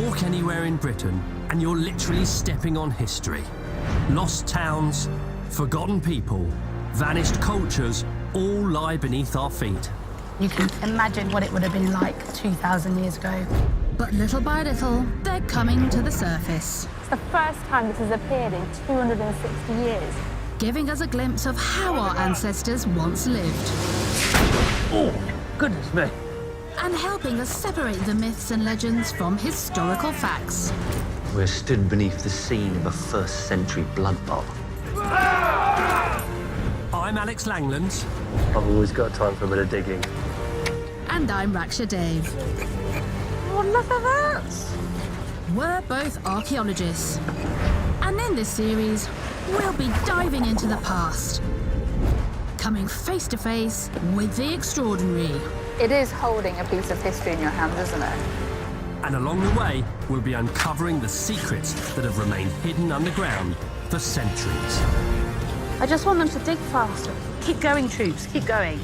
Walk anywhere in Britain and you're literally stepping on history. Lost towns, forgotten people, vanished cultures all lie beneath our feet. You can imagine what it would have been like 2,000 years ago. But little by little, they're coming to the surface, It's the first time this has appeared in 260 years. giving us a glimpse of how our ancestors once lived, Oh, goodness me. and helping us separate the myths and legends from historical facts. We're stood beneath the scene of a first-century bloodbath. I'm Alex Langland. I've always got time for a bit of digging. And I'm Raksha Dave. Oh, look at that! We're both archaeologists. And in this series, we'll be diving into the past, coming face to face with the extraordinary. It is holding a piece of history in your hands, isn't it? And along the way, we'll be uncovering the secrets that have remained hidden underground for centuries. I just want them to dig faster. Keep going, troops, keep going.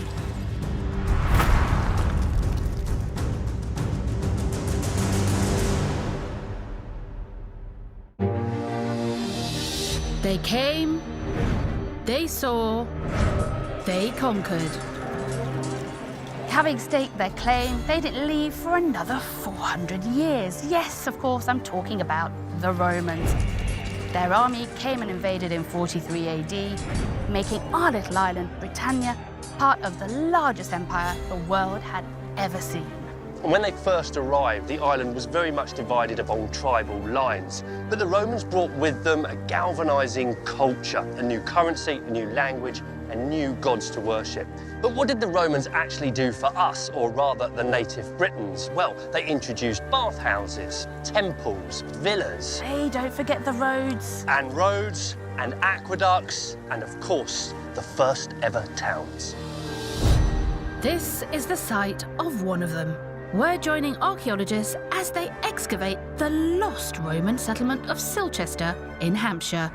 They came, they saw, they conquered. Having staked their claim, they didn't leave for another 400 years. Yes, of course, I'm talking about the Romans. Their army came and invaded in 43 AD, making our little island, Britannia, part of the largest empire the world had ever seen. And when they first arrived, the island was very much divided along tribal lines. But the Romans brought with them a galvanizing culture, a new currency, a new language, and new gods to worship. But what did the Romans actually do for us, or rather the native Britons? Well, they introduced bathhouses, temples, villas. Hey, don't forget the roads. And aqueducts, and of course, the first ever towns. This is the site of one of them. We're joining archaeologists as they excavate the lost Roman settlement of Silchester in Hampshire.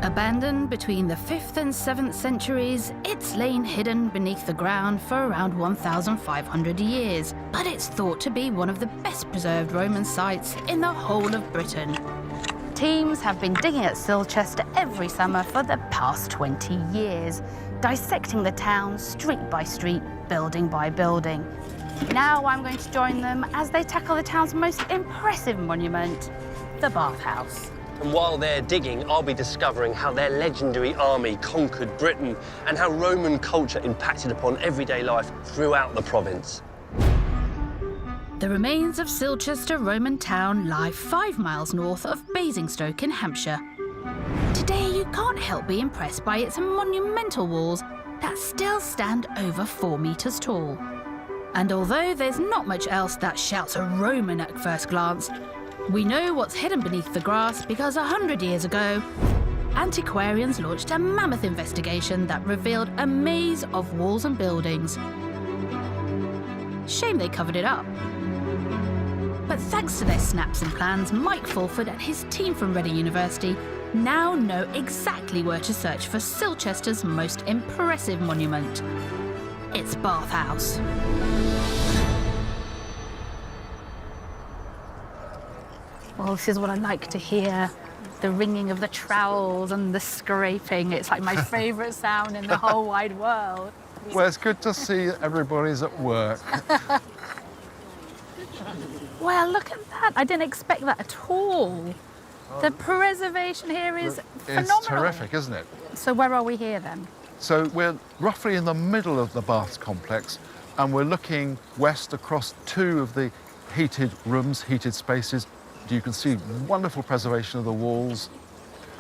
Abandoned between the 5th and 7th centuries, it's lain hidden beneath the ground for around 1,500 years, but it's thought to be one of the best preserved Roman sites in the whole of Britain. Teams have been digging at Silchester every summer for the past 20 years, dissecting the town street by street, building by building. Now I'm going to join them as they tackle the town's most impressive monument, the bathhouse. And while they're digging, I'll be discovering how their legendary army conquered Britain and how Roman culture impacted upon everyday life throughout the province. The remains of Silchester Roman town lie 5 miles north of Basingstoke in Hampshire. Today you can't help be impressed by its monumental walls that still stand over 4 meters tall. And although there's not much else that shouts Roman at first glance, we know what's hidden beneath the grass because 100 years ago, antiquarians launched a mammoth investigation that revealed a maze of walls and buildings. Shame they covered it up. But thanks to their snaps and plans, Mike Fulford and his team from Reading University now know exactly where to search for Silchester's most impressive monument. Its bathhouse. Well, this is what I like to hear. The ringing of the trowels and the scraping. It's like my favourite sound in the whole wide world. Well, it's good to see everybody's at work. Well, look at that. I didn't expect that at all. The preservation here is phenomenal. It's terrific, isn't it? So where are we here then? So we're roughly in the middle of the baths complex, and we're looking west across 2 of the heated rooms, heated spaces. You can see wonderful preservation of the walls.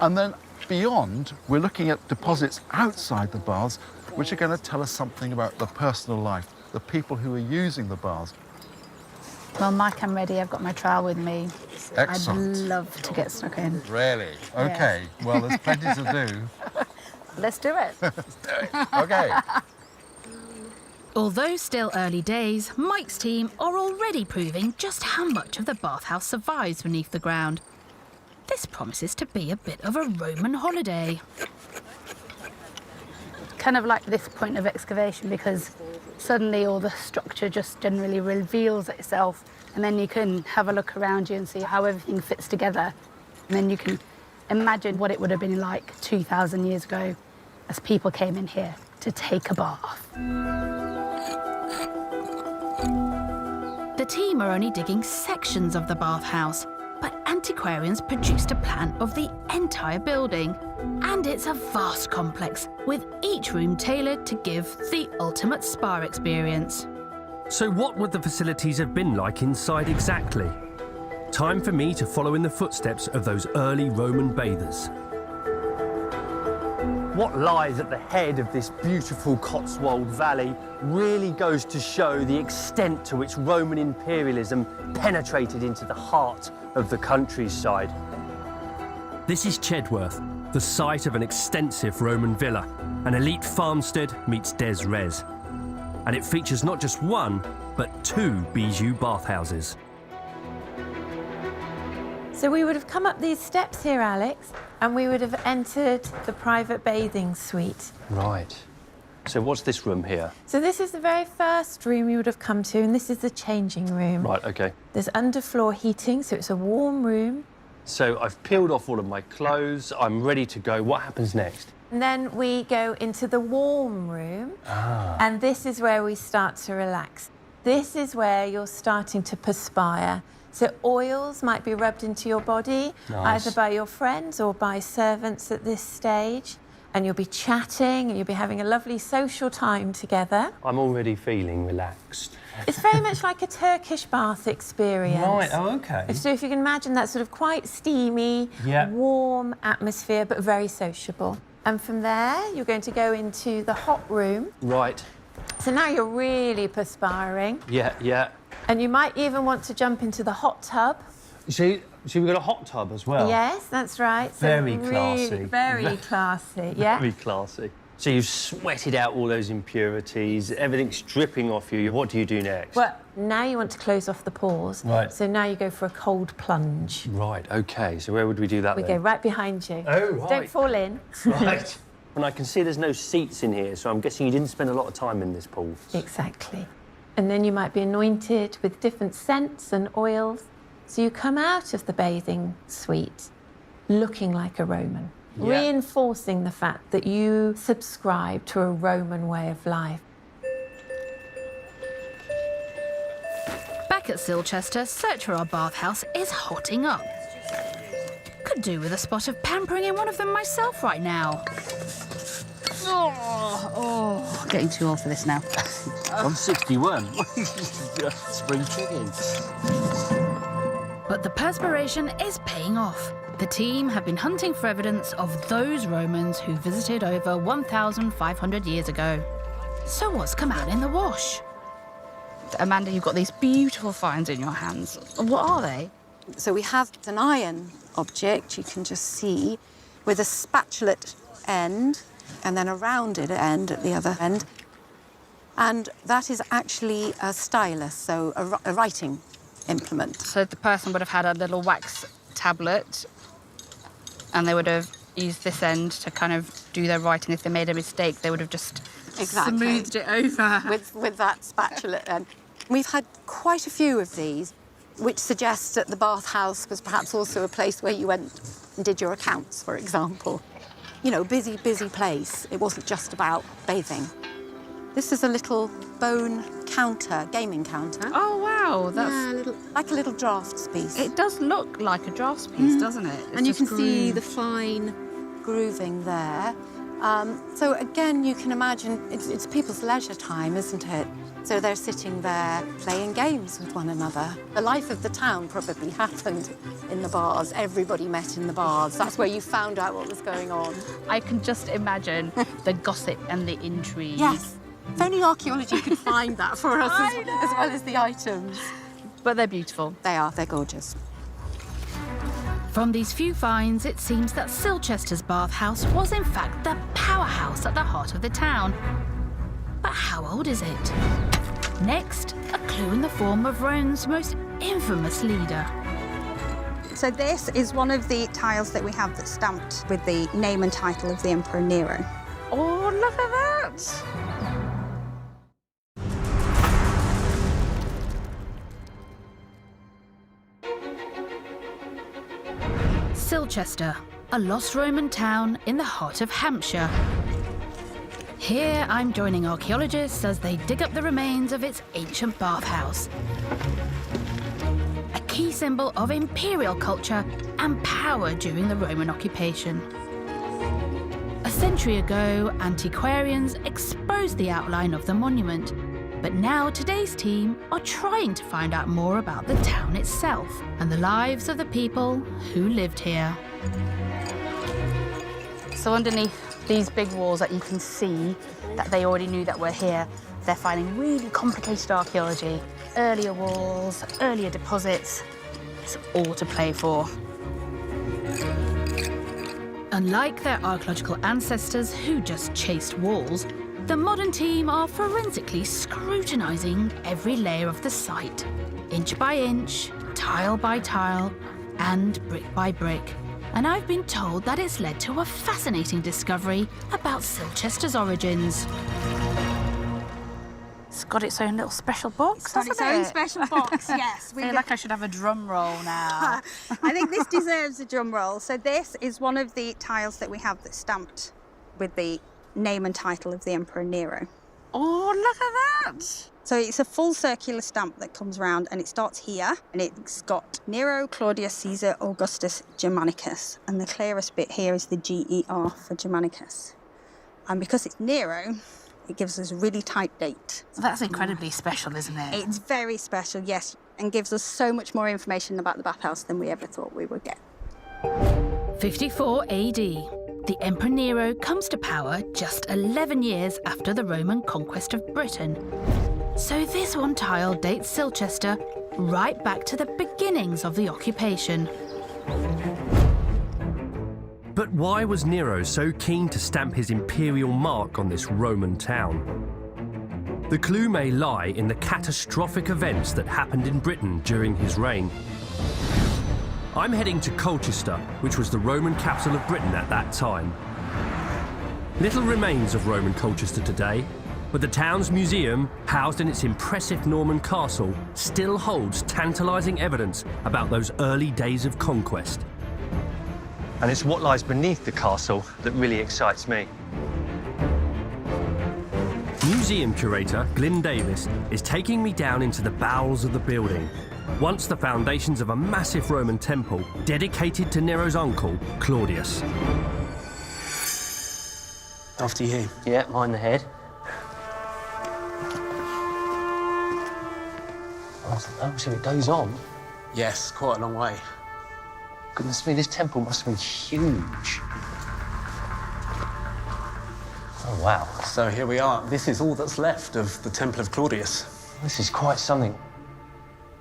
And then beyond, we're looking at deposits outside the baths, which are going to tell us something about the personal life, the people who are using the baths. Well, Mike, I'm ready. I've got my trowel with me. Excellent. I'd love to get stuck in. Really? OK. Well, there's plenty to do. Let's do it. Let's do it. OK. Although still early days, Mike's team are already proving just how much of the bathhouse survives beneath the ground. This promises to be a bit of a Roman holiday. Kind of like this point of excavation because suddenly all the structure just generally reveals itself, and then you can have a look around you and see how everything fits together. And then you can imagine what it would have been like 2,000 years ago as people came in here to take a bath. The team are only digging sections of the bathhouse, but antiquarians produced a plan of the entire building. And it's a vast complex, with each room tailored to give the ultimate spa experience. So what would the facilities have been like inside exactly? Time for me to follow in the footsteps of those early Roman bathers. What lies at the head of this beautiful Cotswold Valley really goes to show the extent to which Roman imperialism penetrated into the heart of the countryside. This is Chedworth, the site of an extensive Roman villa. An elite farmstead meets des res. And it features not just one, but 2 bijou bathhouses. So we would have come up these steps here, Alex, and we would have entered the private bathing suite. Right. So what's this room here? So this is the very first room you would have come to, and this is the changing room. Right, OK. There's underfloor heating, so it's a warm room. So I've peeled off all of my clothes. I'm ready to go. What happens next? And then we go into the warm room, and this is where we start to relax. This is where you're starting to perspire. So oils might be rubbed into your body, Nice. either by your friends or by servants at this stage. And you'll be chatting, and you'll be having a lovely social time together. I'm already feeling relaxed. It's very much like a Turkish bath experience. Right, oh, OK. So if you can imagine that sort of quite steamy, Yeah. warm atmosphere, but very sociable. And from there, you're going to go into the hot room. Right. So now you're really perspiring. Yeah, yeah. And you might even want to jump into the hot tub. See, we've got a hot tub as well. Yes, that's right. So Very really, classy. Very classy, yeah. Very classy. So you've sweated out all those impurities, everything's dripping off you. What do you do next? Well, now you want to close off the pores. Right. So now you go for a cold plunge. Right, OK. So where would we do that We then? go right behind you. Oh, right. Don't fall in. Right. And I can see there's no seats in here, so I'm guessing you didn't spend a lot of time in this pool. Exactly. And then you might be anointed with different scents and oils. So you come out of the bathing suite looking like a Roman, Yeah. reinforcing the fact that you subscribe to a Roman way of life. Back at Silchester, search for our bathhouse is hotting up. Could do with a spot of pampering in one of them myself right now. Oh, getting too old for this now. I'm 61. Spring chicken. But the perspiration is paying off. The team have been hunting for evidence of those Romans who visited over 1,500 years ago. So what's come out in the wash? Amanda, you've got these beautiful finds in your hands. What are they? So we have an iron object, you can just see, with a spatulate end and then a rounded end at the other end. And that is actually a stylus, so a writing implement. So the person would have had a little wax tablet and they would have used this end to kind of do their writing. If they made a mistake, they would have just smoothed it over. With that spatulate end. We've had quite a few of these, which suggests that the bathhouse was perhaps also a place where you went and did your accounts, for example. You know, busy, busy place. It wasn't just about bathing. This is a little bone counter, gaming counter. Oh, wow. That's like a little drafts piece. It does look like a drafts piece, doesn't it? And you can see the fine grooving there. So again, you can imagine it's people's leisure time, isn't it? So they're sitting there playing games with one another. The life of the town probably happened in the bars. Everybody met in the bars. That's where you found out what was going on. I can just imagine the gossip and the intrigue. Yes. If only archaeology could find that for us as well as the items. But they're beautiful. They are. They're gorgeous. From these few finds, it seems that Silchester's bathhouse was in fact the powerhouse at the heart of the town. But how old is it? Next, a clue in the form of Rome's most infamous leader. So this is one of the tiles that we have that's stamped with the name and title of the Emperor Nero. Oh, look at that! Silchester, a lost Roman town in the heart of Hampshire. Here I'm joining archaeologists as they dig up the remains of its ancient bathhouse. A key symbol of imperial culture and power during the Roman occupation. A century ago, antiquarians exposed the outline of the monument, but now today's team are trying to find out more about the town itself and the lives of the people who lived here. So underneath these big walls that you can see that they already knew that we're here, they're finding really complicated archaeology. Earlier walls, earlier deposits, it's all to play for. Unlike their archaeological ancestors who just chased walls, the modern team are forensically scrutinising every layer of the site, inch by inch, tile by tile, and brick by brick. And I've been told that it's led to a fascinating discovery about Silchester's origins. It's got its own little special box, It's got its own special box, yes. I feel like I should have a drum roll now. I think this deserves a drum roll. So this is one of the tiles that we have that's stamped with the name and title of the Emperor Nero. Oh, look at that! So it's a full circular stamp that comes round, and it starts here, and it's got Nero, Claudius, Caesar, Augustus, Germanicus. And the clearest bit here is the GER for Germanicus. And because it's Nero, it gives us a really tight date. That's incredibly special, isn't it? It's very special, yes, and gives us so much more information about the bathhouse than we ever thought we would get. 54 AD. The Emperor Nero comes to power just 11 years after the Roman conquest of Britain. So this one tile dates Silchester right back to the beginnings of the occupation. But why was Nero so keen to stamp his imperial mark on this Roman town? The clue may lie in the catastrophic events that happened in Britain during his reign. I'm heading to Colchester, which was the Roman capital of Britain at that time. Little remains of Roman Colchester today, but the town's museum, housed in its impressive Norman castle, still holds tantalising evidence about those early days of conquest. And it's what lies beneath the castle that really excites me. Museum curator Glyn Davis is taking me down into the bowels of the building, once the foundations of a massive Roman temple dedicated to Nero's uncle, Claudius. After you. Yeah, mind the head. Oh, so it goes on? Yes, quite a long way. Goodness me, this temple must have been huge. Oh, wow. So here we are. This is all that's left of the Temple of Claudius. This is quite something.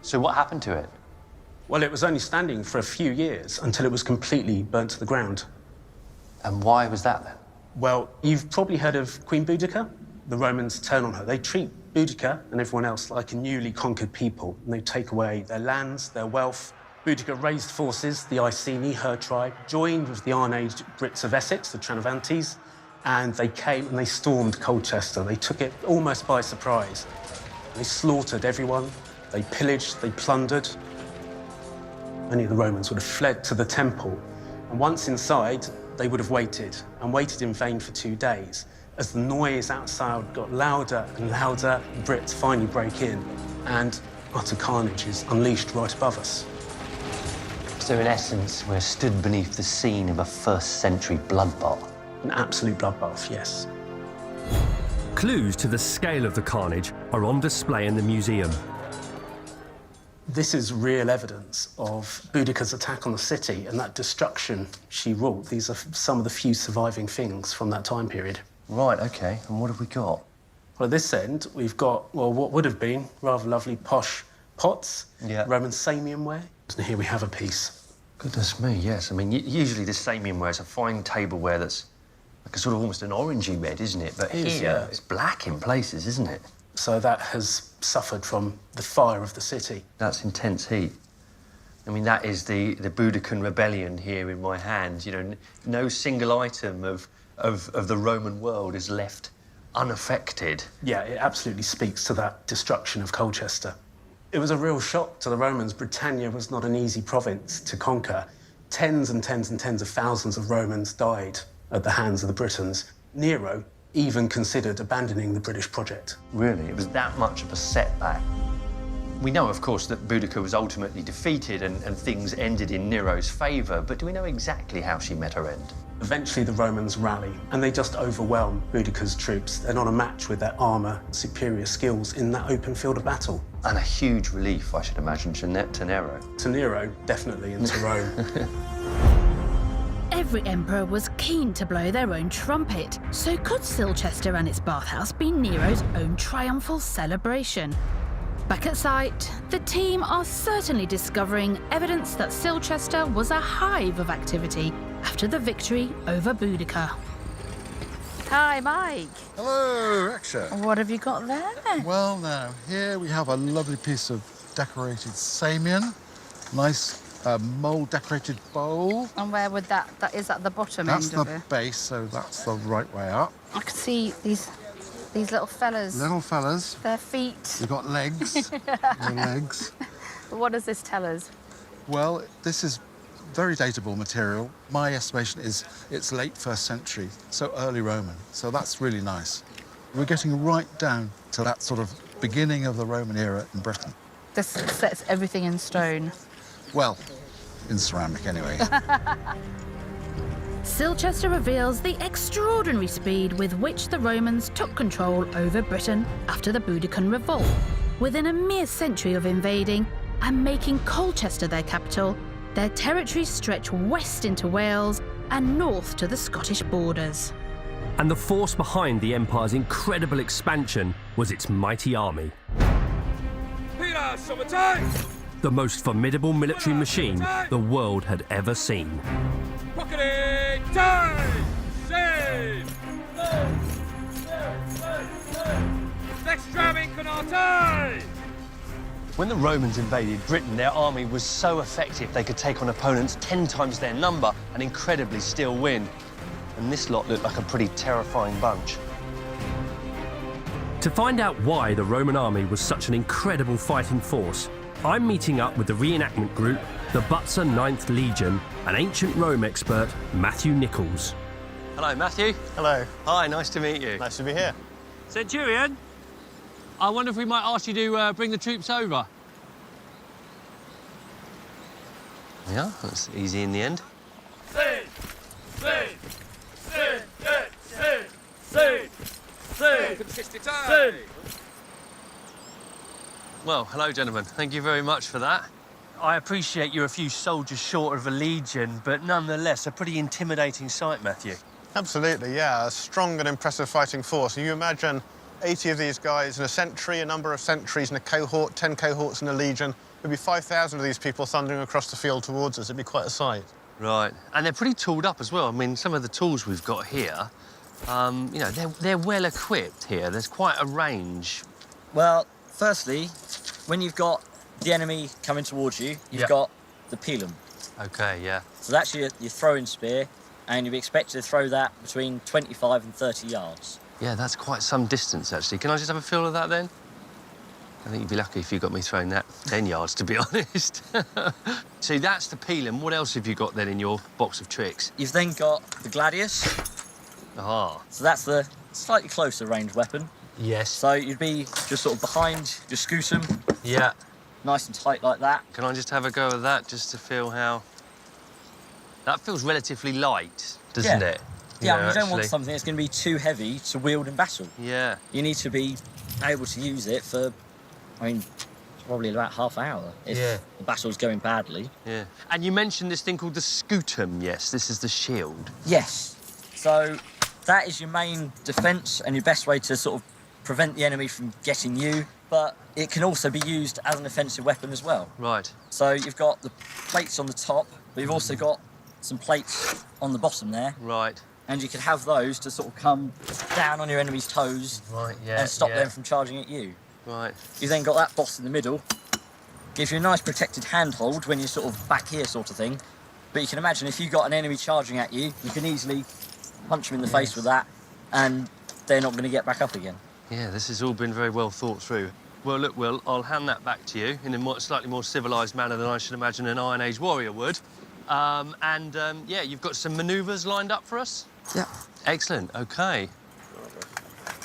So what happened to it? Well, it was only standing for a few years until it was completely burnt to the ground. And why was that then? Well, you've probably heard of Queen Boudica. The Romans turn on her. They treat Boudica and everyone else like a newly conquered people, and they take away their lands, their wealth. Boudica raised forces, the Iceni, her tribe, joined with the Iron-Age Brits of Essex, the Trinovantes, and they came and they stormed Colchester. They took it almost by surprise. They slaughtered everyone. They pillaged, they plundered. Many of the Romans would have fled to the temple, and once inside, they would have waited, and waited in vain for 2 days. As the noise outside got louder and louder, the Brits finally break in, and utter carnage is unleashed right above us. So in essence, we're stood beneath the scene of a first-century bloodbath. An absolute bloodbath, yes. Clues to the scale of the carnage are on display in the museum. This is real evidence of Boudica's attack on the city and that destruction she wrought. These are some of the few surviving things from that time period. Right, OK. And what have we got? Well, at this end, we've got, well, what would have been rather lovely posh pots, Roman Samian ware. And here we have a piece. Goodness me, yes. I mean, usually the Samian ware is a fine tableware that's like a sort of almost an orangey red, isn't it? But here, it's black in places, isn't it? So that has suffered from the fire of the city. That's intense heat. I mean, that is the Boudican rebellion here in my hand. You know, no single item of the Roman world is left unaffected. Yeah, it absolutely speaks to that destruction of Colchester. It was a real shock to the Romans. Britannia was not an easy province to conquer. Tens and tens and tens of thousands of Romans died at the hands of the Britons. Nero even considered abandoning the British project. Really? It was that much of a setback? We know, of course, that Boudica was ultimately defeated and things ended in Nero's favour, but do we know exactly how she met her end? Eventually, the Romans rally, and they just overwhelm Boudica's troops. They're not a match with their armour, superior skills in that open field of battle. And a huge relief, I should imagine, to Nero. To Nero, definitely, and to Rome. Every emperor was keen to blow their own trumpet, so could Silchester and its bathhouse be Nero's own triumphal celebration? Back at site, the team are certainly discovering evidence that Silchester was a hive of activity after the victory over Boudica. Hi, Mike. Hello, Aksha. What have you got there? Well, now, here we have a lovely piece of decorated samian. Nice mould-decorated bowl. And where would that is at the bottom That's end of the it? base, so that's the right way up. I can see these little fellas. Little fellas. Their feet. They've got legs. Their legs. What does this tell us? Well, this is very datable material. My estimation is it's late 1st century, so early Roman. So that's really nice. We're getting right down to that sort of beginning of the Roman era in Britain. This sets everything in stone. Well, in ceramic anyway. Silchester reveals the extraordinary speed with which the Romans took control over Britain after the Boudiccan revolt. Within a mere century of invading and making Colchester their capital, their territories stretch west into Wales and north to the Scottish borders. And the force behind the empire's incredible expansion was its mighty army. The most formidable military machine the world had ever seen. When the Romans invaded Britain, their army was so effective they could take on opponents 10 times their number and incredibly still win. And this lot looked like a pretty terrifying bunch. To find out why the Roman army was such an incredible fighting force, I'm meeting up with the reenactment group, the Butzer 9th Legion, and ancient Rome expert, Matthew Nichols. Hello, Matthew. Hello. Hi, nice to meet you. Nice to be here. Centurion, I wonder if we might ask you to bring the troops over. Yeah, that's easy in the end. Well, hello, gentlemen. Thank you very much for that. I appreciate you're a few soldiers short of a legion, but nonetheless a pretty intimidating sight, Matthew. Absolutely, yeah. A strong and impressive fighting force. You imagine 80 of these guys in a century, a number of centuries in a cohort, 10 cohorts in a legion. There'd be 5,000 of these people thundering across the field towards us. It'd be quite a sight. Right. And they're pretty tooled up as well. I mean, some of the tools we've got here, you know, they're well equipped here. There's quite a range. Well, firstly, when you've got the enemy coming towards you, you've got the pilum. OK, yeah. So that's your throwing spear, and you'd be expected to throw that between 25 and 30 yards. Yeah, that's quite some distance, actually. Can I just have a feel of that, then? I think you'd be lucky if you got me throwing that 10 yards, to be honest. So that's the pilum. What else have you got, then, in your box of tricks? You've then got the gladius. Ah. So that's the slightly closer range weapon. Yes. So you'd be just sort of behind your scutum. Yeah. Nice and tight like that. Can I just have a go at that, just to feel how... That feels relatively light, doesn't it? Yeah, I mean, you don't want something that's going to be too heavy to wield in battle. Yeah. You need to be able to use it for, I mean, probably about half an hour if the battle's going badly. Yeah. And you mentioned this thing called the scutum, yes? This is the shield. Yes. So that is your main defence and your best way to sort of prevent the enemy from getting you, but it can also be used as an offensive weapon as well. Right. So you've got the plates on the top, but you've also got some plates on the bottom there. Right. And you can have those to sort of come down on your enemy's toes and stop them from charging at you. Right. You've then got that boss in the middle. Gives you a nice protected handhold when you're sort of back here sort of thing. But you can imagine if you've got an enemy charging at you, you can easily punch them in the face with that and they're not going to get back up again. Yeah, this has all been very well thought through. Well, look, Will, I'll hand that back to you in a slightly more civilised manner than I should imagine an Iron Age warrior would. Yeah, you've got some manoeuvres lined up for us? Yeah. Excellent, OK.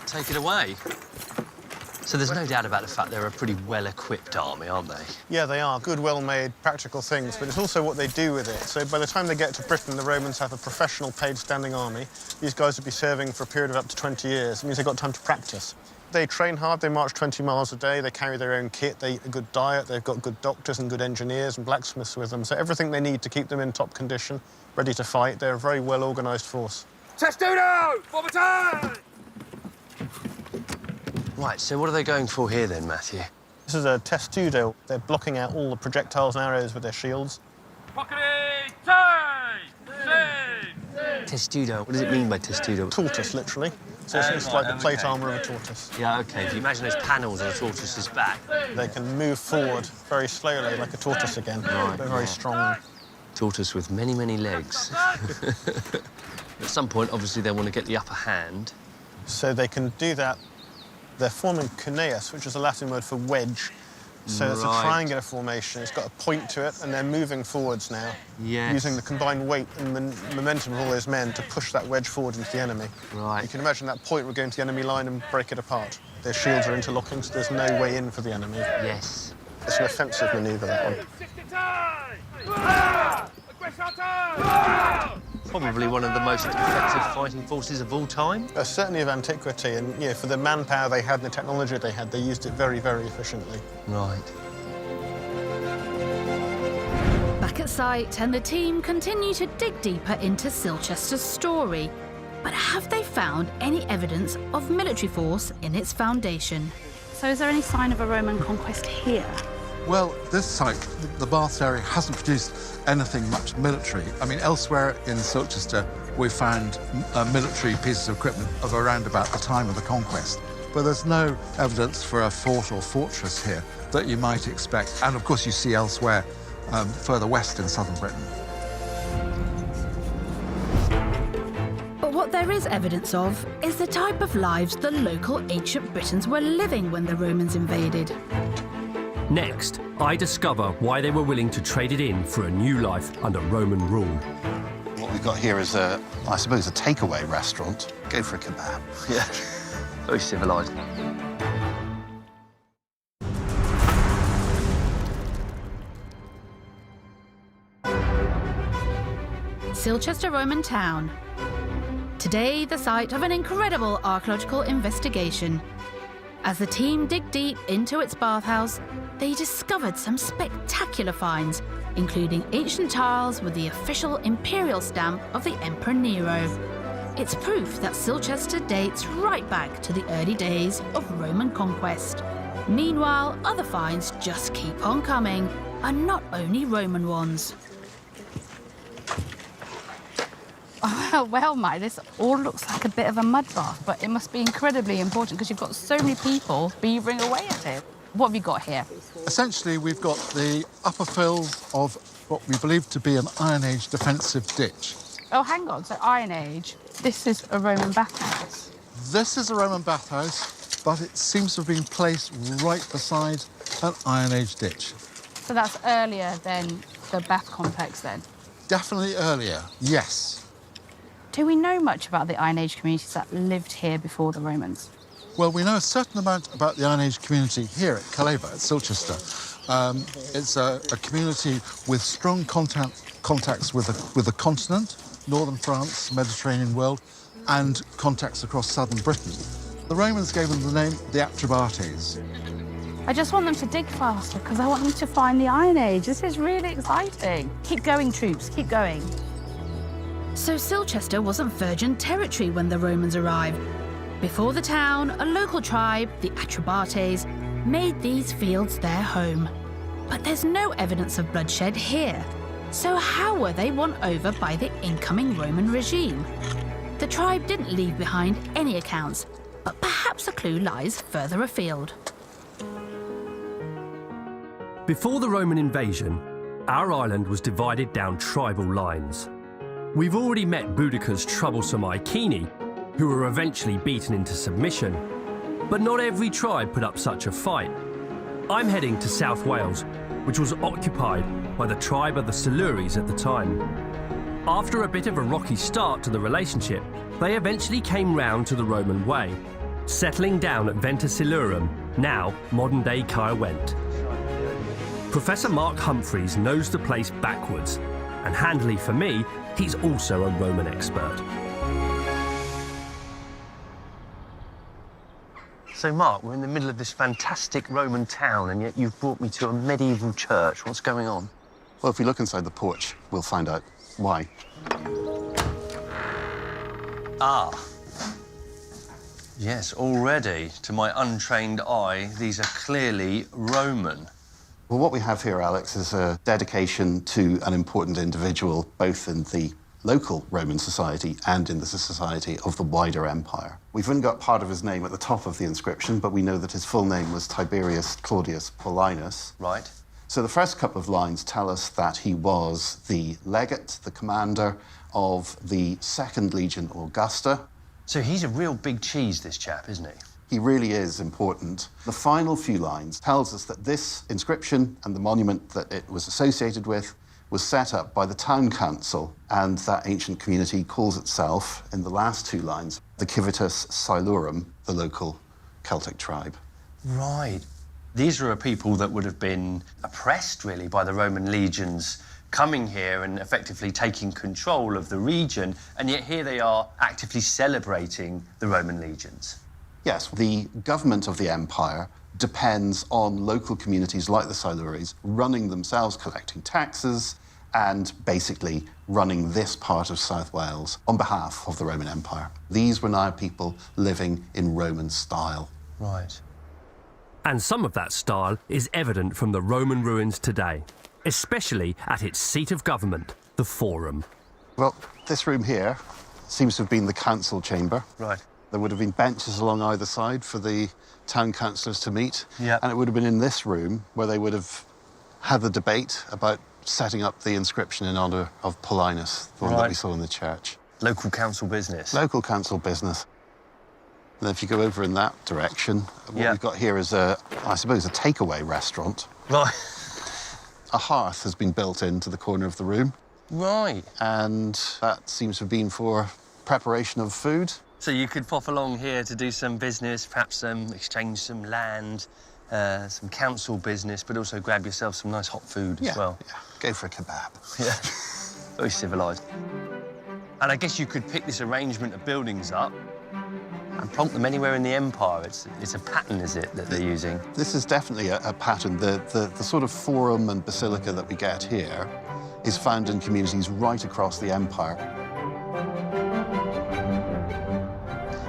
Take it away. So there's no doubt about the fact they're a pretty well-equipped army, aren't they? Yeah, they are. Good, well-made, practical things, but it's also what they do with it. So by the time they get to Britain, the Romans have a professional paid standing army. These guys would be serving for a period of up to 20 years. It means they've got time to practice. They train hard, they march 20 miles a day, they carry their own kit, they eat a good diet, they've got good doctors and good engineers and blacksmiths with them. So everything they need to keep them in top condition, ready to fight. They're a very well-organised force. Testudo! Forward time! Right, so what are they going for here then, Matthew? This is a testudo. They're blocking out all the projectiles and arrows with their shields. Testudo. What does it mean by testudo? Tortoise, literally. So it's like the plate armour of a tortoise. Yeah, OK. If you imagine those panels on a tortoise's back. They can move forward very slowly, like a tortoise again. Right, They're very strong. Tortoise with many, many legs. At some point, obviously, they want to get the upper hand. So they can do that. They're forming cuneus, which is a Latin word for wedge. So it's a triangular formation. It's got a point to it, and they're moving forwards now. Yes. Using the combined weight and momentum of all those men to push that wedge forward into the enemy. Right. You can imagine that point would go into the enemy line and break it apart. Their shields are interlocking, so there's no way in for the enemy. Yes. It's an offensive manoeuvre, that one. Probably one of the most effective fighting forces of all time. Certainly of antiquity, and you know, for the manpower they had and the technology they had, they used it very, very efficiently. Right. Back at site, and the team continue to dig deeper into Silchester's story. But have they found any evidence of military force in its foundation? So is there any sign of a Roman conquest here? Well, this site, the Baths area, hasn't produced anything much military. I mean, elsewhere in Silchester, we found military pieces of equipment of around about the time of the conquest. But there's no evidence for a fort or fortress here that you might expect. And, of course, you see elsewhere, further west in southern Britain. But what there is evidence of is the type of lives the local ancient Britons were living when the Romans invaded. Next, I discover why they were willing to trade it in for a new life under Roman rule. What we've got here is, I suppose, a takeaway restaurant. Go for a kebab. Yeah, very civilised. Silchester Roman town. Today, the site of an incredible archaeological investigation. As the team dig deep into its bathhouse, they discovered some spectacular finds, including ancient tiles with the official imperial stamp of the Emperor Nero. It's proof that Silchester dates right back to the early days of Roman conquest. Meanwhile, other finds just keep on coming, and not only Roman ones. Well, Mike, this all looks like a bit of a mud bath, but it must be incredibly important because you've got so many people beavering away at it. What have you got here? Essentially, we've got the upper fills of what we believe to be an Iron Age defensive ditch. Oh, hang on. So Iron Age. This is a Roman bathhouse. This is a Roman bathhouse, but it seems to have been placed right beside an Iron Age ditch. So that's earlier than the bath complex, then? Definitely earlier, yes. Do we know much about the Iron Age communities that lived here before the Romans? Well, we know a certain amount about the Iron Age community here at Calais, at Silchester. It's a community with strong contacts with the continent, northern France, Mediterranean world, and contacts across southern Britain. The Romans gave them the name the Atrebates. I just want them to dig faster because I want them to find the Iron Age. This is really exciting. Keep going, troops, keep going. So Silchester wasn't virgin territory when the Romans arrived. Before the town, a local tribe, the Atrebates, made these fields their home. But there's no evidence of bloodshed here. So how were they won over by the incoming Roman regime? The tribe didn't leave behind any accounts, but perhaps a clue lies further afield. Before the Roman invasion, our island was divided down tribal lines. We've already met Boudicca's troublesome Iceni, who were eventually beaten into submission. But not every tribe put up such a fight. I'm heading to South Wales, which was occupied by the tribe of the Silures at the time. After a bit of a rocky start to the relationship, they eventually came round to the Roman way, settling down at Venta Silurum, now modern-day Caerwent. Professor Mark Humphreys knows the place backwards, and handily for me, he's also a Roman expert. So, Mark, we're in the middle of this fantastic Roman town, and yet you've brought me to a medieval church. What's going on? Well, if we look inside the porch, we'll find out why. Ah. Yes, already, to my untrained eye, these are clearly Roman. Well, what we have here, Alex, is a dedication to an important individual, both in the local Roman society and in the society of the wider empire. We've only got part of his name at the top of the inscription, but we know that his full name was Tiberius Claudius Paulinus. Right. So the first couple of lines tell us that he was the legate, the commander of the 2nd Legion Augusta. So he's a real big cheese, this chap, isn't he? He really is important. The final few lines tells us that this inscription and the monument that it was associated with was set up by the town council, and that ancient community calls itself, in the last 2 lines, the Civitas Silurum, the local Celtic tribe. Right. These are a people that would have been oppressed, really, by the Roman legions coming here and effectively taking control of the region, and yet here they are actively celebrating the Roman legions. Yes, the government of the empire depends on local communities like the Silures running themselves, collecting taxes, and basically running this part of South Wales on behalf of the Roman Empire. These were now people living in Roman style. Right. And some of that style is evident from the Roman ruins today, especially at its seat of government, the Forum. Well, this room here seems to have been the council chamber. Right. There would have been benches along either side for the town councillors to meet. Yeah. And it would have been in this room where they would have had the debate about setting up the inscription in honour of Paulinus, the one that we saw in the church. Local council business. Local council business. And if you go over in that direction, what we've got here is I suppose, a takeaway restaurant. Right. A hearth has been built into the corner of the room. Right. And that seems to have been for preparation of food. So you could pop along here to do some business, perhaps exchange some land, some council business, but also grab yourself some nice hot food as well. Yeah, go for a kebab. Yeah, very civilised. And I guess you could pick this arrangement of buildings up and plonk them anywhere in the empire. It's a pattern, is it, that they're using? This is definitely a pattern. The sort of forum and basilica that we get here is found in communities right across the empire.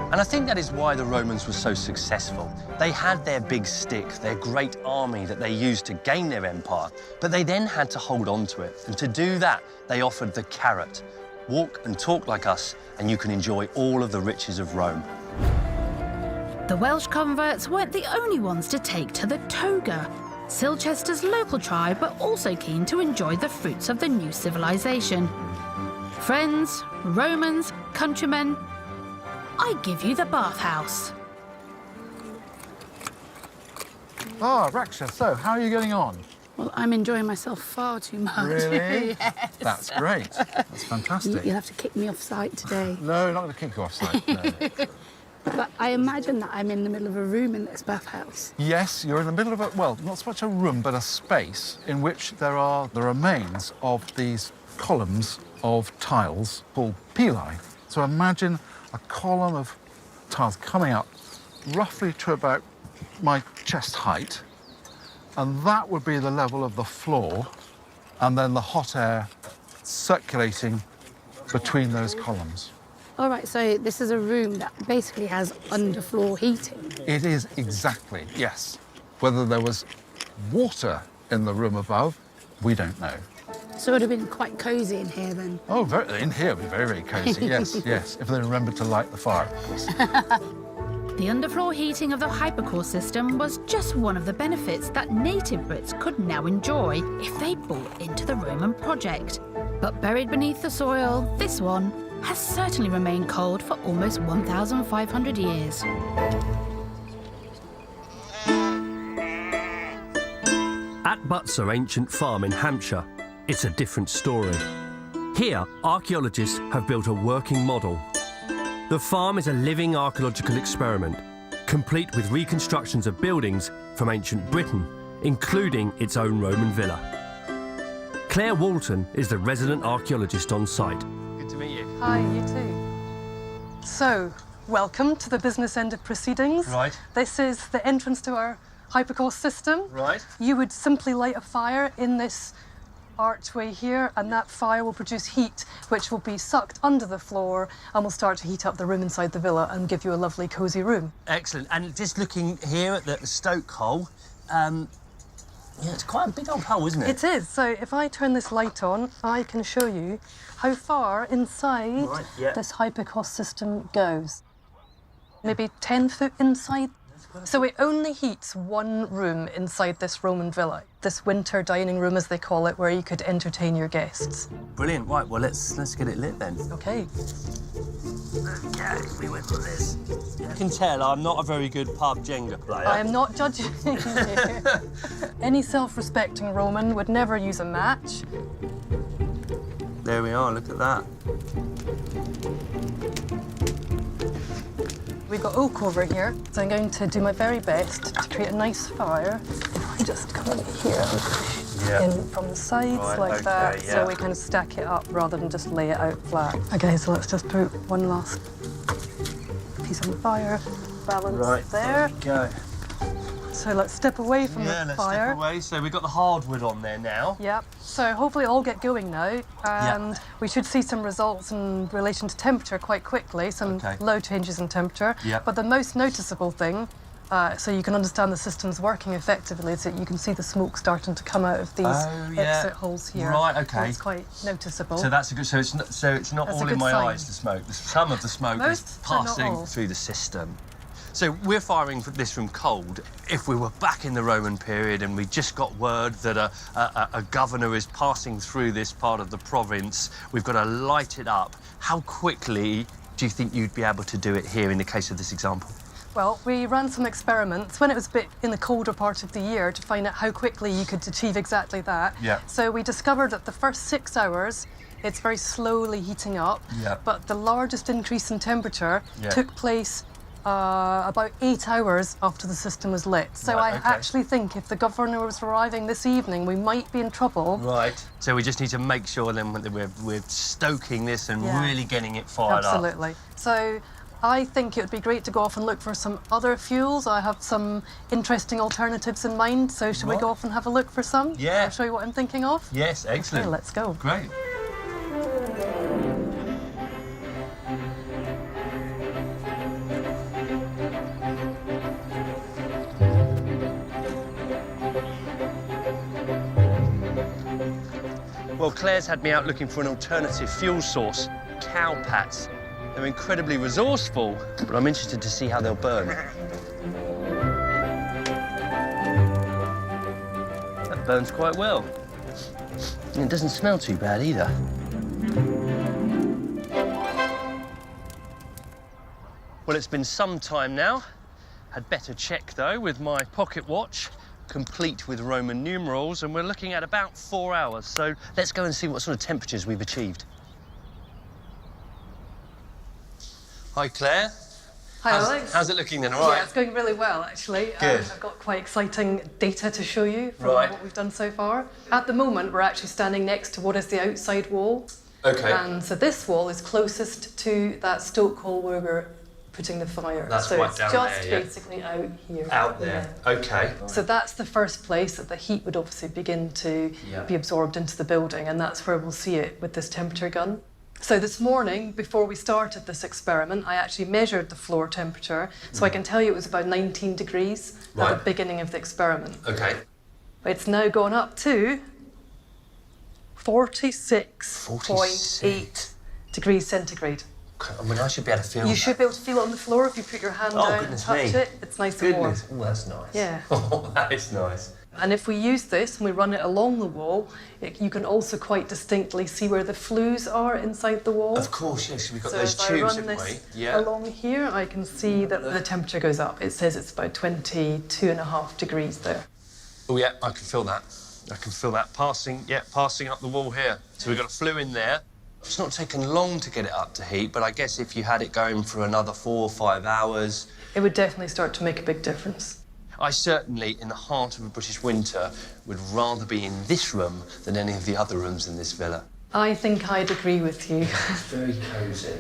And I think that is why the Romans were so successful. They had their big stick, their great army that they used to gain their empire, but they then had to hold on to it. And to do that, they offered the carrot. Walk and talk like us, and you can enjoy all of the riches of Rome. The Welsh converts weren't the only ones to take to the toga. Silchester's local tribe were also keen to enjoy the fruits of the new civilization. Friends, Romans, countrymen, I give you the bathhouse. Ah, Raksha, so how are you getting on? Well, I'm enjoying myself far too much. Really? Yes. That's great. That's fantastic. You'll have to kick me off site today. No, not going to kick you off site, no. But I imagine that I'm in the middle of a room in this bathhouse. Yes, you're in the middle of a, well, not so much a room, but a space in which there are the remains of these columns of tiles called pili. So imagine a column of tiles coming up roughly to about my chest height, and that would be the level of the floor, and then the hot air circulating between those columns. All right, so this is a room that basically has underfloor heating. It is exactly, yes. Whether there was water in the room above, we don't know. So it would have been quite cosy in here then. Oh, in here would be very, very cosy, yes, yes, if they remembered to light the fire, of course. The underfloor heating of the hypercore system was just one of the benefits that native Brits could now enjoy if they bought into the Roman project. But buried beneath the soil, this one has certainly remained cold for almost 1,500 years. At Butser Ancient Farm in Hampshire, it's a different story. Here, archaeologists have built a working model. The farm is a living archaeological experiment, complete with reconstructions of buildings from ancient Britain, including its own Roman villa. Claire Walton is the resident archaeologist on site. Good to meet you. Hi, you too. So, welcome to the business end of proceedings. Right. This is the entrance to our hypocaust system. Right. You would simply light a fire in this archway here, and that fire will produce heat, which will be sucked under the floor and will start to heat up the room inside the villa and give you a lovely, cosy room. Excellent. And just looking here at the stoke hole, yeah, it's quite a big old hole, isn't it? It is. So if I turn this light on, I can show you how far inside this hypocaust system goes. Maybe 10 foot inside. So it only heats one room inside this Roman villa, this winter dining room, as they call it, where you could entertain your guests. Brilliant. Right, well, let's get it lit then. OK. Okay, we went for this. You can tell I'm not a very good pub Jenga player. I am not judging you. Any self-respecting Roman would never use a match. There we are, look at that. We've got oak over here, so I'm going to do my very best to create a nice fire. If I just come in here and push in from the sides like that, so we can stack it up rather than just lay it out flat. OK, so let's just put one last piece on the fire, balance there. Go. So let's step away from the let's fire. step away. So we've got the hardwood on there now. Yep. So hopefully it'll all get going now, and we should see some results in relation to temperature quite quickly, some low changes in temperature. Yep. But the most noticeable thing, so you can understand the system's working effectively, is that you can see the smoke starting to come out of these exit holes here. Right, OK. And it's quite noticeable. So that's a good. So it's not all in my eyes, the smoke. Some of the smoke is passing through the system. So we're firing this from cold. If we were back in the Roman period and we just got word that a governor is passing through this part of the province, we've got to light it up. How quickly do you think you'd be able to do it here in the case of this example? Well, we ran some experiments when it was a bit in the colder part of the year to find out how quickly you could achieve exactly that. Yeah. So we discovered that the first 6 hours, it's very slowly heating up, but the largest increase in temperature took place about 8 hours after the system was lit. So I actually think if the governor was arriving this evening, we might be in trouble. Right. So we just need to make sure then that we're stoking this and really getting it fired up. Absolutely. So I think it would be great to go off and look for some other fuels. I have some interesting alternatives in mind. So should we go off and have a look for some? Yeah. I'll show you what I'm thinking of. Yes, excellent. Okay, let's go. Great. Well, Claire's had me out looking for an alternative fuel source, cow pats. They're incredibly resourceful, but I'm interested to see how they'll burn. That burns quite well. And it doesn't smell too bad either. Well, it's been some time now. Had better check, though, with my pocket watch, complete with Roman numerals, and we're looking at about 4 hours. So let's go and see what sort of temperatures we've achieved. Hi, Claire. Hi, Alex. How's it looking then? All right? Yeah, it's going really well, actually. Good. I've got quite exciting data to show you from what we've done so far. At the moment, we're actually standing next to what is the outside wall. OK. And so this wall is closest to that stoke hole where we're putting the fire. That's so right it's down just there, basically out here. Out there. OK. So that's the first place that the heat would obviously begin to be absorbed into the building, and that's where we'll see it with this temperature gun. So this morning, before we started this experiment, I actually measured the floor temperature, so I can tell you it was about 19 degrees at the beginning of the experiment. OK. It's now gone up to 46.8 degrees centigrade. I mean, I should be able to feel that. You should be able to feel it on the floor if you put your hand down and touch it. It's nice and warm. Oh, that's nice. Yeah. Oh, that is nice. And if we use this and we run it along the wall, you can also quite distinctly see where the flues are inside the wall. Of course, yes. We've got So those if I tubes, run haven't this we? Yeah. along here, I can see that the temperature goes up. It says it's about 22.5 degrees there. Oh, yeah, I can feel that. I can feel that passing up the wall here. So we've got a flue in there. It's not taken long to get it up to heat, but I guess if you had it going for another 4 or 5 hours... It would definitely start to make a big difference. I certainly, in the heart of a British winter, would rather be in this room than any of the other rooms in this villa. I think I'd agree with you. It's very cosy.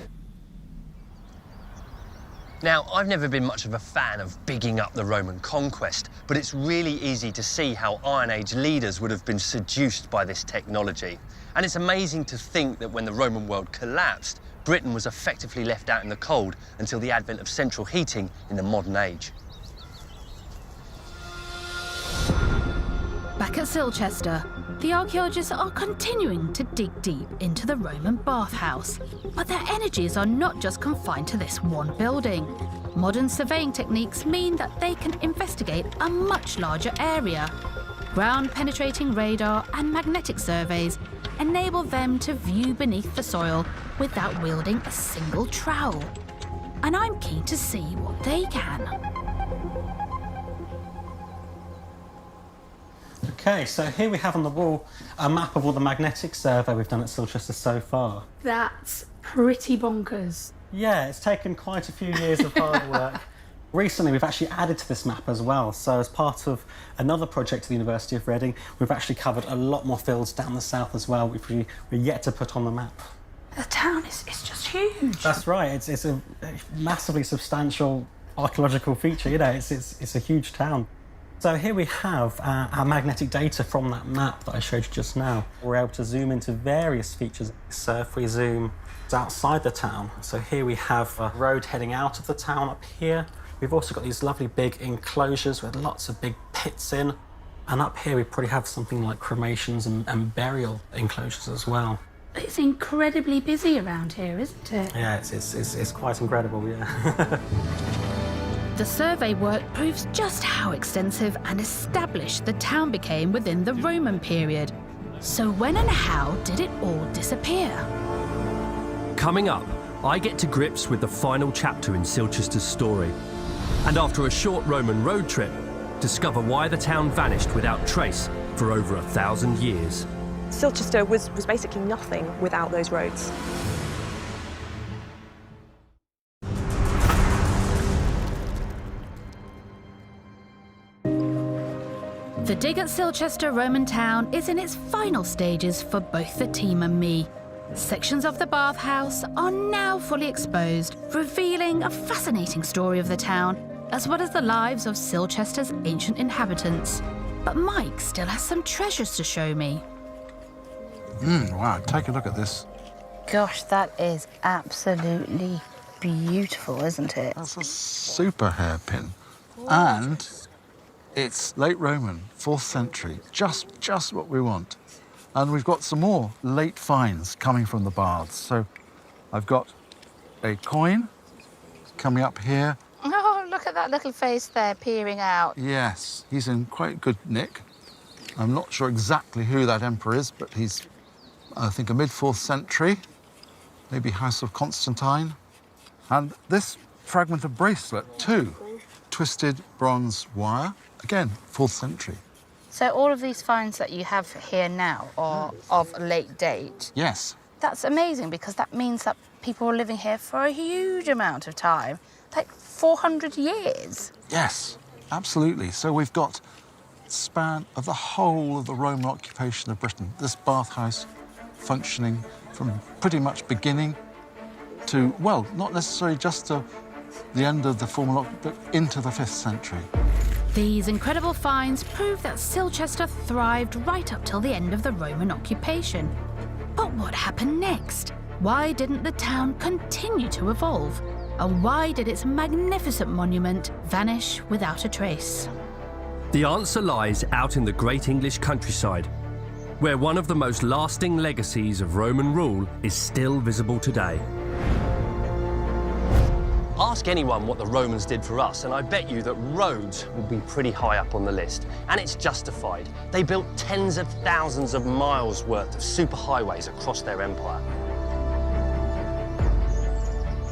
Now, I've never been much of a fan of bigging up the Roman conquest, but it's really easy to see how Iron Age leaders would have been seduced by this technology. And it's amazing to think that when the Roman world collapsed, Britain was effectively left out in the cold until the advent of central heating in the modern age. Back at Silchester, the archaeologists are continuing to dig deep into the Roman bathhouse. But their energies are not just confined to this one building. Modern surveying techniques mean that they can investigate a much larger area. Ground-penetrating radar and magnetic surveys enable them to view beneath the soil without wielding a single trowel. And I'm keen to see what they can. OK, so here we have on the wall a map of all the magnetic survey we've done at Silchester so far. That's pretty bonkers. Yeah, it's taken quite a few years of hard work. Recently, we've actually added to this map as well. So as part of another project at the University of Reading, we've actually covered a lot more fields down the south as well, which we're yet to put on the map. The town is just huge. That's right. It's a massively substantial archaeological feature. You know, it's a huge town. So here we have our magnetic data from that map that I showed you just now. We're able to zoom into various features. So if we zoom outside the town, so here we have a road heading out of the town up here. We've also got these lovely big enclosures with lots of big pits in. And up here we probably have something like cremations and burial enclosures as well. It's incredibly busy around here, isn't it? Yeah, it's quite incredible, yeah. The survey work proves just how extensive and established the town became within the Roman period. So when and how did it all disappear? Coming up, I get to grips with the final chapter in Silchester's story. And after a short Roman road trip, discover why the town vanished without trace for over 1,000 years. Silchester was basically nothing without those roads. The dig at Silchester Roman town is in its final stages for both the team and me. Sections of the bathhouse are now fully exposed, revealing a fascinating story of the town, as well as the lives of Silchester's ancient inhabitants. But Mike still has some treasures to show me. Wow, take a look at this. Gosh, that is absolutely beautiful, isn't it? That's a super hairpin. And it's late Roman, 4th century, just what we want. And we've got some more late finds coming from the baths. So I've got a coin coming up here. Oh, look at that little face there peering out. Yes, he's in quite good nick. I'm not sure exactly who that emperor is, but he's, I think, a mid-4th century, maybe House of Constantine. And this fragment of bracelet, too, twisted bronze wire, again, 4th century. So all of these finds that you have here now are of late date? Yes. That's amazing, because that means that people were living here for a huge amount of time, like 400 years. Yes, absolutely. So we've got span of the whole of the Roman occupation of Britain. This bathhouse functioning from pretty much beginning to, well, not necessarily just to the end of the formal occupation, but into the 5th century. These incredible finds prove that Silchester thrived right up till the end of the Roman occupation. But what happened next? Why didn't the town continue to evolve? And why did its magnificent monument vanish without a trace? The answer lies out in the great English countryside, where one of the most lasting legacies of Roman rule is still visible today. Ask anyone what the Romans did for us, and I bet you that roads would be pretty high up on the list. And it's justified. They built tens of thousands of miles worth of superhighways across their empire.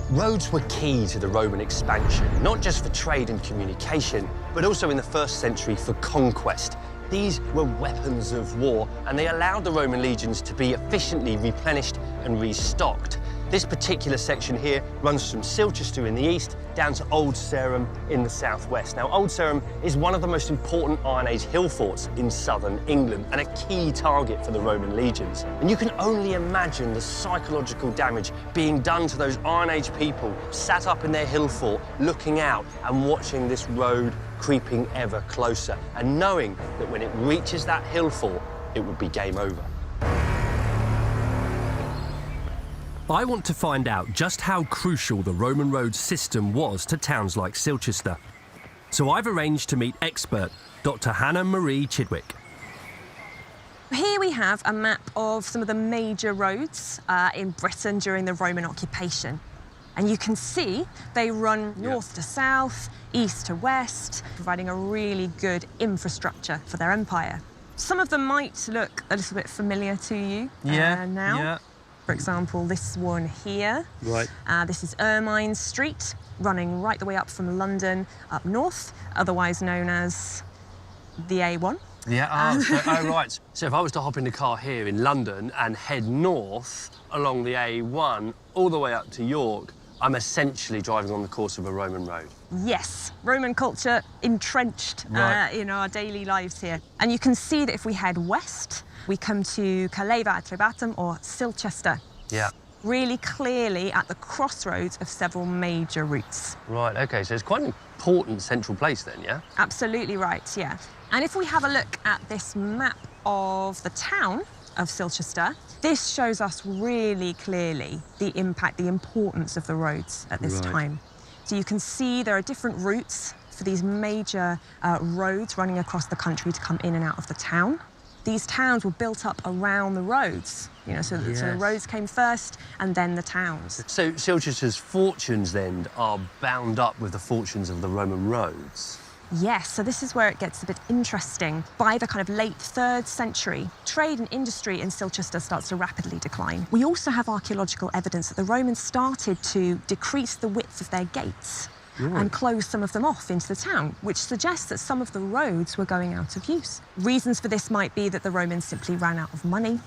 Roads were key to the Roman expansion, not just for trade and communication, but also in the 1st century for conquest. These were weapons of war, and they allowed the Roman legions to be efficiently replenished and restocked. This particular section here runs from Silchester in the east down to Old Sarum in the southwest. Now, Old Sarum is one of the most important Iron Age hill forts in southern England and a key target for the Roman legions. And you can only imagine the psychological damage being done to those Iron Age people sat up in their hill fort, looking out and watching this road creeping ever closer, and knowing that when it reaches that hill fort, it would be game over. I want to find out just how crucial the Roman road system was to towns like Silchester. So I've arranged to meet expert Dr. Hannah Marie Chidwick. Here we have a map of some of the major roads in Britain during the Roman occupation. And you can see they run north to south, east to west, providing a really good infrastructure for their empire. Some of them might look a little bit familiar to you now. Yeah. For example, this one here. Right. This is Ermine Street, running right the way up from London up north, otherwise known as the A1. Yeah, right. So if I was to hop in the car here in London and head north along the A1 all the way up to York, I'm essentially driving on the course of a Roman road. Yes, Roman culture entrenched in our daily lives here. And you can see that if we head west, we come to Caleva Atrebatum, or Silchester. Yeah. Really clearly at the crossroads of several major routes. Right, OK, so it's quite an important central place then, yeah? Absolutely right, yeah. And if we have a look at this map of the town of Silchester, this shows us really clearly the impact, the importance of the roads at this time. So you can see there are different routes for these major roads running across the country to come in and out of the town. These towns were built up around the roads, you know, so the roads came first and then the towns. So Silchester's fortunes then are bound up with the fortunes of the Roman roads? Yes, so this is where it gets a bit interesting. By the kind of late 3rd century, trade and industry in Silchester starts to rapidly decline. We also have archaeological evidence that the Romans started to decrease the width of their gates and close some of them off into the town, which suggests that some of the roads were going out of use. Reasons for this might be that the Romans simply ran out of money.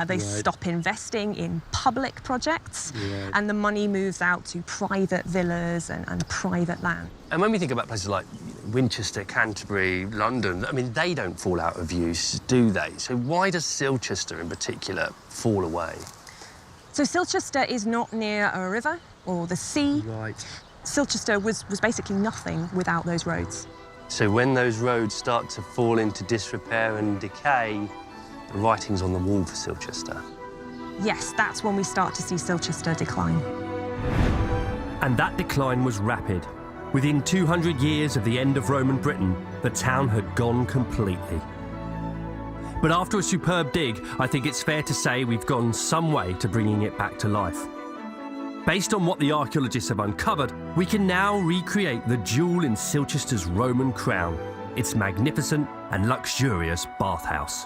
They stop investing in public projects, and the money moves out to private villas and private land. And when we think about places like Winchester, Canterbury, London, I mean, they don't fall out of use, do they? So why does Silchester in particular fall away? So Silchester is not near a river or the sea. Right. Silchester was basically nothing without those roads. So when those roads start to fall into disrepair and decay, the writing's on the wall for Silchester. Yes, that's when we start to see Silchester decline. And that decline was rapid. Within 200 years of the end of Roman Britain, the town had gone completely. But after a superb dig, I think it's fair to say we've gone some way to bringing it back to life. Based on what the archaeologists have uncovered, we can now recreate the jewel in Silchester's Roman crown, its magnificent and luxurious bathhouse.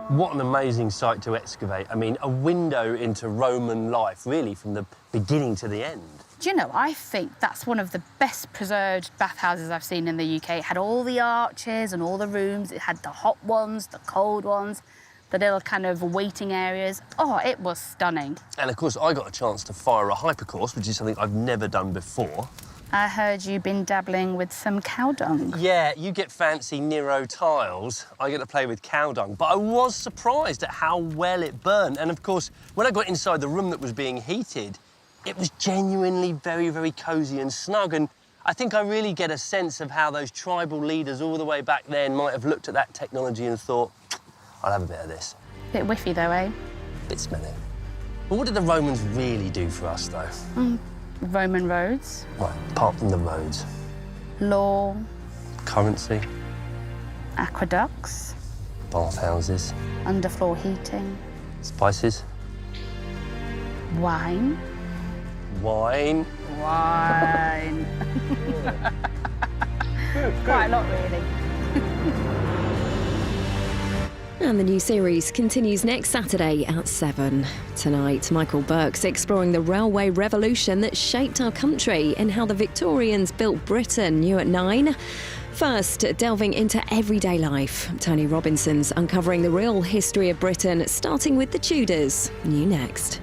What an amazing site to excavate. I mean, a window into Roman life, really, from the beginning to the end. Do you know, I think that's one of the best preserved bathhouses I've seen in the UK. It had all the arches and all the rooms. It had the hot ones, the cold ones, the little kind of waiting areas. Oh, it was stunning. And, of course, I got a chance to fire a hypercourse, which is something I've never done before. I heard you've been dabbling with some cow dung. Yeah, you get fancy Nero tiles. I get to play with cow dung. But I was surprised at how well it burned. And, of course, when I got inside the room that was being heated, it was genuinely very, very cosy and snug. And I think I really get a sense of how those tribal leaders all the way back then might have looked at that technology and thought, I'll have a bit of this. Bit whiffy, though, eh? Bit smelly. But what did the Romans really do for us, though? Roman roads. Right, apart from the roads. Law. Currency. Aqueducts. Bathhouses. Underfloor heating. Spices. Wine. Wine. Wine. Quite a lot, really. And the new series continues next Saturday at 7. Tonight, Michael Burke's exploring the railway revolution that shaped our country and how the Victorians built Britain, new at 9. First, delving into everyday life. Tony Robinson's uncovering the real history of Britain, starting with the Tudors. New next.